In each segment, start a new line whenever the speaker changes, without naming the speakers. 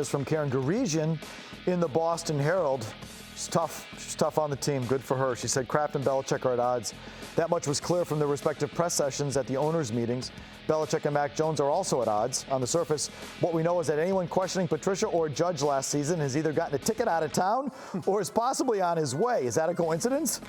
this from Karen Garigian in the Boston Herald. She's tough. She's tough on the team. Good for her. She said Kraft and Belichick are at odds. That much was clear from their respective press sessions at the owners' meetings. Belichick and Mac Jones are also at odds. On the surface, what we know is that anyone questioning Patricia or Judge last season has either gotten a ticket out of town or is possibly on his way. Is that a coincidence?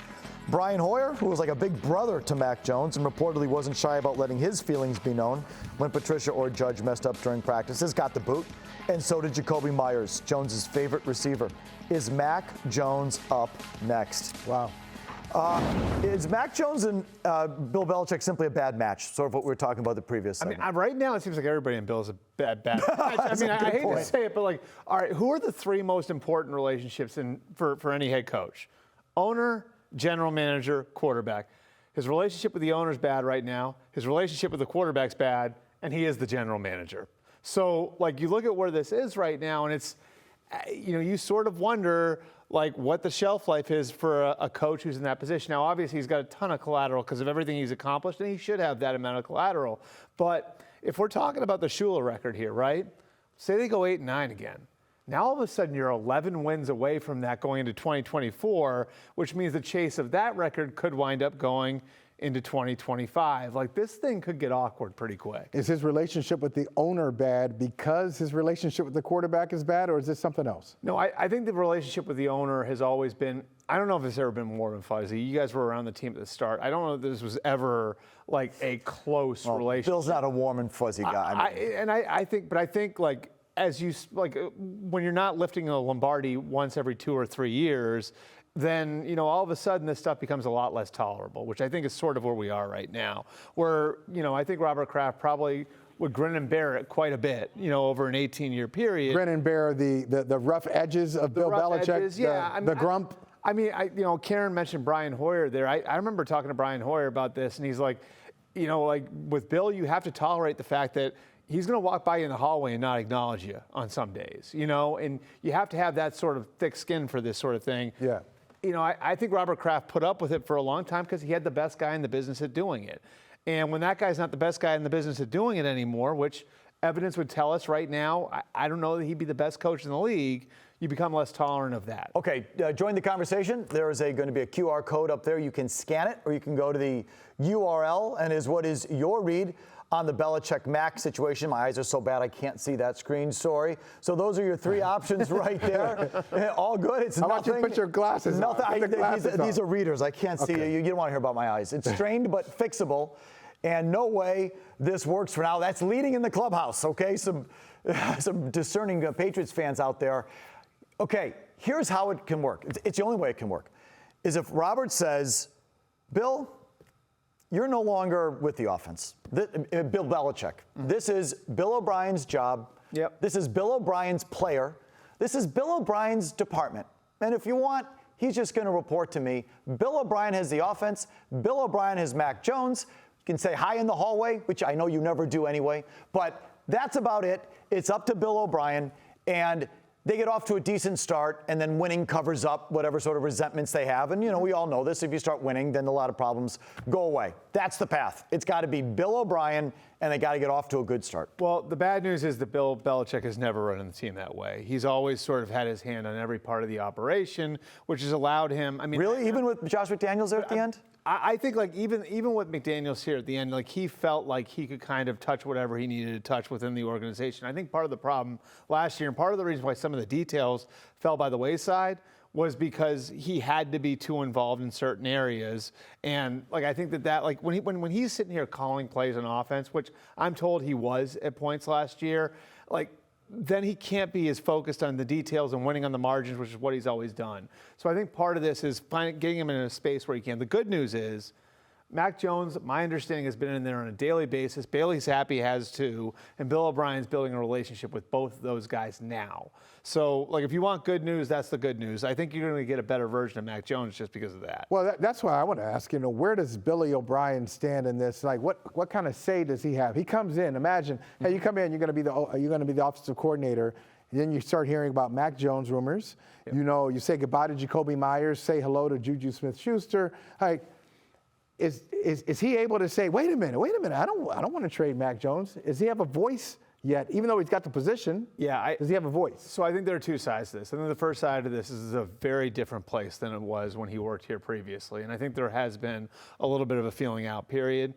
Brian Hoyer, who was like a big brother to Mac Jones and reportedly wasn't shy about letting his feelings be known when Patricia or Judge messed up during practices, got the boot. And so did Jacoby Myers, Jones's favorite receiver. Is Mac Jones up next?
Wow.
Is Mac Jones and Bill Belichick simply a bad match? Sort of what we were talking about the previous segment.
I mean, right now it seems like everybody in Bill is a bad match. I mean, I hate to say it, but like, all right, who are the three most important relationships for any head coach? Owner, general manager, quarterback. His relationship with the owner's bad right now. His relationship with the quarterback's bad, and he is the general manager. So, like, you look at where this is right now, and it's, you sort of wonder, like, what the shelf life is for a coach who's in that position. Now, obviously, he's got a ton of collateral because of everything he's accomplished, and he should have that amount of collateral. But if we're talking about the Shula record here, right? Say they go 8-9 again. Now, all of a sudden, you're 11 wins away from that going into 2024, which means the chase of that record could wind up going into 2025. Like, this thing could get awkward pretty quick.
Is his relationship with the owner bad because his relationship with the quarterback is bad, or is this something else?
No, I think the relationship with the owner has always been, I don't know if it's ever been warm and fuzzy. You guys were around the team at the start. I don't know if this was ever like a close relationship.
Bill's not a warm and fuzzy guy.
I think like, as you, like, when you're not lifting a Lombardi once every 2 or 3 years, then, all of a sudden this stuff becomes a lot less tolerable, which I think is sort of where we are right now. Where, I think Robert Kraft probably would grin and bear it quite a bit, over an 18-year period.
Grin and bear the rough edges of Bill Belichick,
edges, yeah.
the grump.
Karen mentioned Brian Hoyer there. I remember talking to Brian Hoyer about this, and he's like, like with Bill, you have to tolerate the fact that he's going to walk by you in the hallway and not acknowledge you on some days, and you have to have that sort of thick skin for this sort of thing.
Yeah.
I think Robert Kraft put up with it for a long time because he had the best guy in the business at doing it. And when that guy's not the best guy in the business at doing it anymore, which evidence would tell us right now, I don't know that he'd be the best coach in the league, you become less tolerant of that.
Okay, join the conversation. There is going to be a QR code up there. You can scan it, or you can go to the URL. And what is your read on the Belichick-Mac situation? My eyes are so bad I can't see that screen. Sorry. So those are your three options right there. All good. It's
How
nothing.
about you put your glasses on?
These are readers. I can't see you. You don't want to hear about my eyes. It's strained but fixable. And no way this works for now. That's leading in the clubhouse, okay? Some discerning Patriots fans out there. Okay, here's how it can work. It's the only way it can work, is if Robert says, Bill, you're no longer with the offense. Bill Belichick. Mm-hmm. This is Bill O'Brien's job.
Yep.
This is Bill O'Brien's player. This is Bill O'Brien's department. And if you want, he's just going to report to me. Bill O'Brien has the offense. Bill O'Brien has Mac Jones. You can say hi in the hallway, which I know you never do anyway. But that's about it. It's up to Bill O'Brien. And they get off to a decent start, and then winning covers up whatever sort of resentments they have. And, we all know this. If you start winning, then a lot of problems go away. That's the path. It's got to be Bill O'Brien, and they got to get off to a good start.
Well, the bad news is that Bill Belichick has never run the team that way. He's always sort of had his hand on every part of the operation, which has allowed him.
Really? Even with Josh McDaniels there at the end?
I think, like, even with McDaniels here at the end, like, he felt like he could kind of touch whatever he needed to touch within the organization. I think part of the problem last year, and part of the reason why some of the details fell by the wayside, was because he had to be too involved in certain areas. And, like, I think that like, when he's sitting here calling plays on offense, which I'm told he was at points last year, like, then he can't be as focused on the details and winning on the margins, which is what he's always done. So I think part of this is getting him in a space where he can. The good news is Mac Jones, my understanding, has been in there on a daily basis. Bailey's happy has too. And Bill O'Brien's building a relationship with both of those guys now. So, like, if you want good news, that's the good news. I think you're going to get a better version of Mac Jones just because of that.
Well, that's why I want to ask, where does Billy O'Brien stand in this? Like, what kind of say does he have? He comes in. Imagine, hey, you come in, you're going to be the offensive coordinator. And then you start hearing about Mac Jones rumors. Yep. You say goodbye to Jacoby Myers, say hello to Juju Smith-Schuster. Like, is he able to say, wait a minute, I don't want to trade Mac Jones? Does he have a voice yet, even though he's got the position. Does he have a voice?
So I think there are two sides to this. I think the first side of this is a very different place than it was when he worked here previously. And I think there has been a little bit of a feeling out period.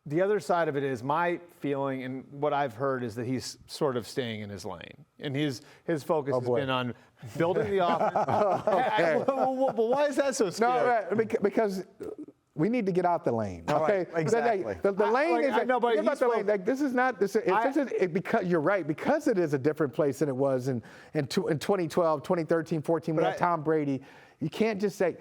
The other side of it is my feeling, and what I've heard is that he's sort of staying in his lane. And his focus has been on building the offense. Well, why is that so scary?
No, because we need to get out the lane. Okay,
right, exactly.
The lane is.
I know, but
about the lane. Like, this is not. Because you're right. Because it is a different place than it was in 2012, 2013, 14. We had Tom Brady. You can't just say.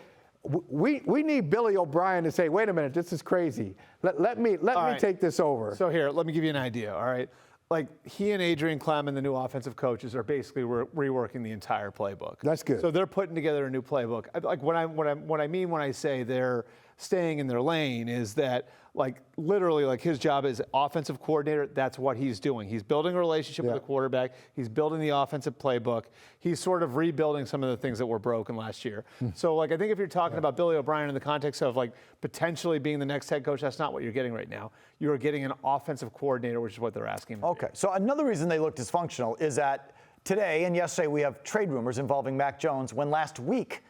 We need Billy O'Brien to say, wait a minute, this is crazy. Let me take this over.
So here, let me give you an idea. All right. Like, he and Adrian Clement, the new offensive coaches, are basically reworking the entire playbook.
That's good.
So they're putting together a new playbook. Like, what I mean when I say they're staying in their lane is that, like, literally, like, his job as offensive coordinator, that's what he's doing. He's building a relationship with the quarterback. He's building the offensive playbook. He's sort of rebuilding some of the things that were broken last year. So, like, I think if you're talking about Billy O'Brien in the context of, like, potentially being the next head coach, that's not what you're getting right now. You're getting an offensive coordinator, which is what they're asking him to do.
Okay, so another reason they look dysfunctional is that today and yesterday we have trade rumors involving Mac Jones, when last week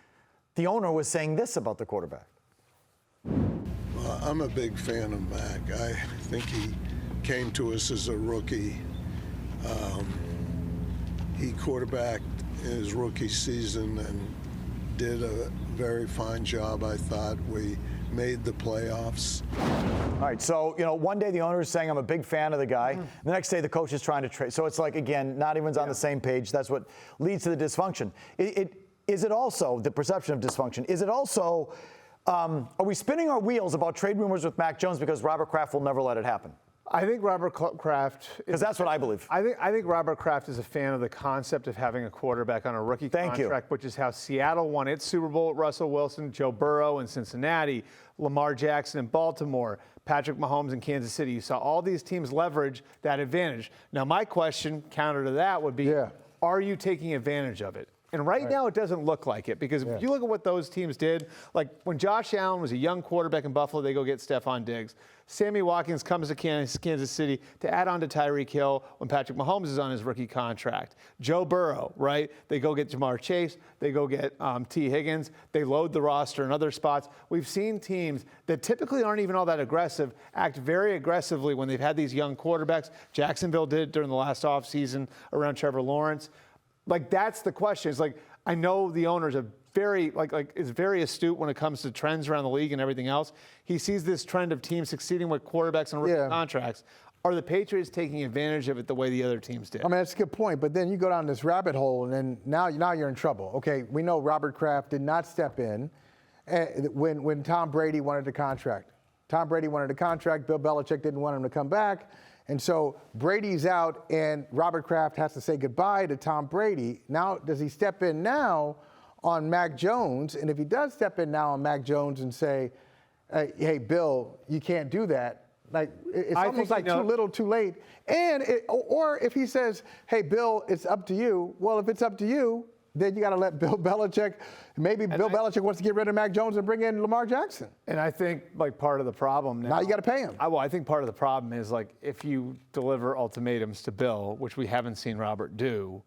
the owner was saying this about the quarterback.
I'm a big fan of Mac. I think he came to us as a rookie. He quarterbacked his rookie season and did a very fine job, I thought. We made the playoffs.
All right, so, one day the owner is saying I'm a big fan of the guy. The next day the coach is trying to trade. So it's like, again, not everyone's on the same page. That's what leads to the dysfunction. Is it also the perception of dysfunction? Is it also, are we spinning our wheels about trade rumors with Mac Jones because Robert Kraft will never let it happen?
I think Robert Kraft,
because that's what I believe.
I think Robert Kraft is a fan of the concept of having a quarterback on a rookie contract, which is how Seattle won its Super Bowl with Russell Wilson, Joe Burrow in Cincinnati, Lamar Jackson in Baltimore, Patrick Mahomes in Kansas City. You saw all these teams leverage that advantage. Now, my question, counter to that, would be, are you taking advantage of it? And right now, it doesn't look like it, because if you look at what those teams did, like when Josh Allen was a young quarterback in Buffalo, they go get Stephon Diggs. Sammy Watkins comes to Kansas City to add on to Tyreek Hill when Patrick Mahomes is on his rookie contract. Joe Burrow, right? They go get Jamar Chase. They go get T. Higgins. They load the roster in other spots. We've seen teams that typically aren't even all that aggressive act very aggressively when they've had these young quarterbacks. Jacksonville did it during the last offseason around Trevor Lawrence. Like, that's the question. It's like, I know the owners are very, is very astute when it comes to trends around the league and everything else. He sees this trend of teams succeeding with quarterbacks and rookie contracts. Are the Patriots taking advantage of it the way the other teams did?
I mean, that's a good point. But then you go down this rabbit hole, and then now you're in trouble. Okay, we know Robert Kraft did not step in when Tom Brady wanted the contract. Tom Brady wanted a contract. Bill Belichick didn't want him to come back. And so Brady's out, and Robert Kraft has to say goodbye to Tom Brady. Now, does he step in now on Mac Jones? And if he does step in now on Mac Jones and say, hey, Bill, you can't do that, like, it's almost like too little, too late. And or if he says, hey, Bill, it's up to you. Well, if it's up to you, then you got to let Bill Belichick. Maybe Bill Belichick wants to get rid of Mac Jones and bring in Lamar Jackson.
And I think, like, part of the problem now.
Now you got to pay him.
I think part of the problem is, like, if you deliver ultimatums to Bill, which we haven't seen Robert do,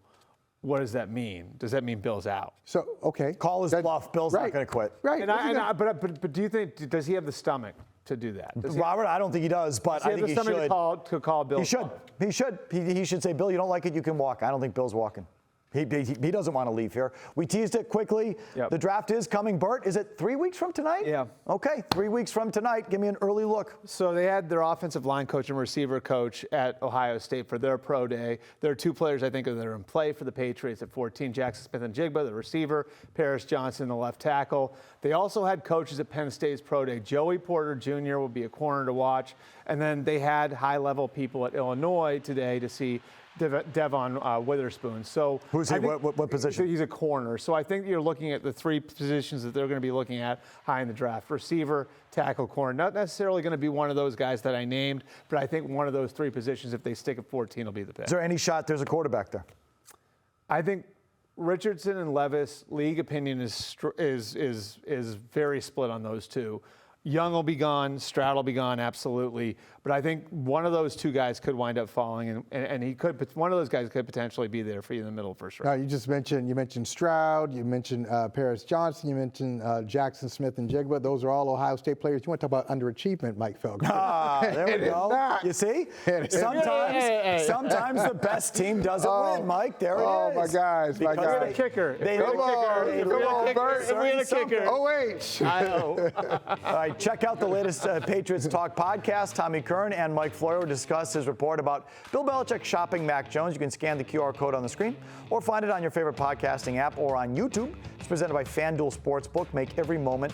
what does that mean? Does that mean Bill's out?
So, okay.
Call his bluff. Bill's not going to quit.
Right.
But do you think, does he have the stomach to do that?
Robert, I don't think he does, but I think he should.
Does he have the stomach to call Bill?
He should. He should. He should say, Bill, you don't like it, you can walk. I don't think Bill's walking. He doesn't want to leave here. We teased it quickly. Yep. The draft is coming. Bert, is it 3 weeks from tonight?
Yeah.
Okay, 3 weeks from tonight. Give me an early look.
So they had their offensive line coach and receiver coach at Ohio State for their pro day. There are two players I think that are in play for the Patriots at 14, Jackson Smith-Njigba, the receiver, Paris Johnson, the left tackle. They also had coaches at Penn State's pro day. Joey Porter Jr. will be a corner to watch. And then they had high-level people at Illinois today to see Devon Witherspoon. So
who's he? What position?
He's a corner. So I think you're looking at the three positions that they're going to be looking at high in the draft: receiver, tackle, corner. Not necessarily going to be one of those guys that I named, but I think one of those three positions, if they stick at 14, will be the pick.
Is there any shot there's a quarterback there?
I think Richardson and Levis, league opinion is very split on those two. Young will be gone, Stroud will be gone, absolutely. But I think one of those two guys could wind up falling, and one of those guys could potentially be there for you in the middle for sure.
Now, you mentioned Stroud, you mentioned Paris Johnson, you mentioned Jackson Smith and Jigba. Those are all Ohio State players. You want to talk about underachievement, Mike Felger?
There we go. You see? Sometimes the best team doesn't win, Mike. There it is.
Oh, my guys.
We're the kicker.
Come on, Bert.
If we're the kicker.
OH.
I know.
All right, check out the latest Patriots Talk podcast. Tommy Kern and Mike Florio discuss his report about Bill Belichick shopping Mac Jones. You can scan the QR code on the screen or find it on your favorite podcasting app or on YouTube. It's presented by FanDuel Sportsbook. Make every moment